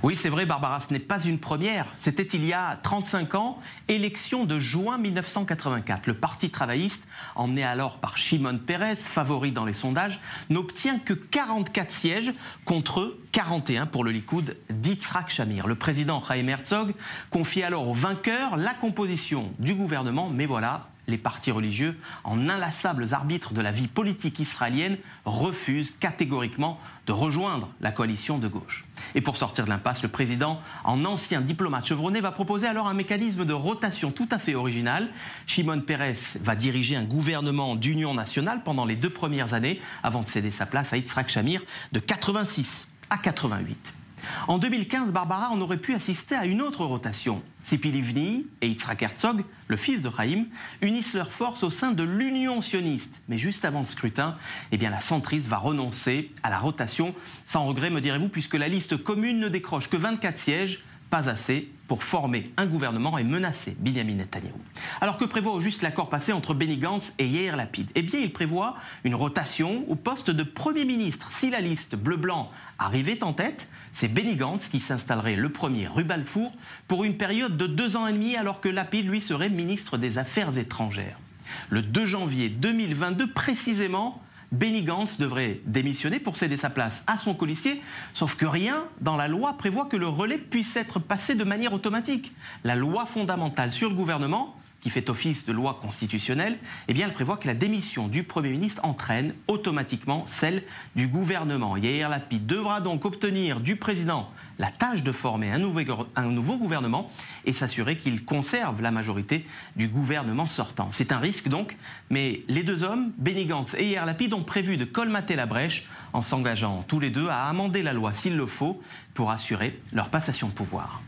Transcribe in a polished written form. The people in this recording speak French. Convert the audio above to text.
Oui, c'est vrai, Barbara, ce n'est pas une première. C'était il y a 35 ans, élection de juin 1984. Le Parti travailliste, emmené alors par Shimon Peres, favori dans les sondages, n'obtient que 44 sièges contre 41 pour le Likoud d'Yitzhak Shamir. Le président Chaim Herzog confie alors au vainqueur la composition du gouvernement, mais voilà, les partis religieux, en inlassables arbitres de la vie politique israélienne, refusent catégoriquement de rejoindre la coalition de gauche. Et pour sortir de l'impasse, le président, en ancien diplomate chevronné, va proposer alors un mécanisme de rotation tout à fait original. Shimon Peres va diriger un gouvernement d'union nationale pendant les 2 premières années, avant de céder sa place à Yitzhak Shamir de 86 à 88. En 2015, Barbara, on aurait pu assister à une autre rotation. Tzipi Livni et Yitzhak Herzog, le fils de Chaim, unissent leurs forces au sein de l'Union sioniste. Mais juste avant le scrutin, la centriste va renoncer à la rotation, sans regret, me direz-vous, puisque la liste commune ne décroche que 24 sièges, pas assez pour former un gouvernement et menacer Binyamin Netanyahou. Alors que prévoit au juste l'accord passé entre Benny Gantz et Yair Lapid? Il prévoit une rotation au poste de Premier ministre. Si la liste bleu-blanc arrivait en tête, c'est Benny Gantz qui s'installerait le premier rue Balfour pour une période de 2 ans et demi, alors que Lapid, lui, serait ministre des Affaires étrangères. Le 2 janvier 2022, précisément, Benny Gantz devrait démissionner pour céder sa place à son colistier, sauf que rien dans la loi prévoit que le relais puisse être passé de manière automatique. La loi fondamentale sur le gouvernement, qui fait office de loi constitutionnelle, elle prévoit que la démission du Premier ministre entraîne automatiquement celle du gouvernement. Yair Lapid devra donc obtenir du président la tâche de former un nouveau gouvernement et s'assurer qu'il conserve la majorité du gouvernement sortant. C'est un risque donc, mais les 2 hommes, Benny Gantz et Yair Lapid, ont prévu de colmater la brèche en s'engageant tous les deux à amender la loi s'il le faut pour assurer leur passation de pouvoir.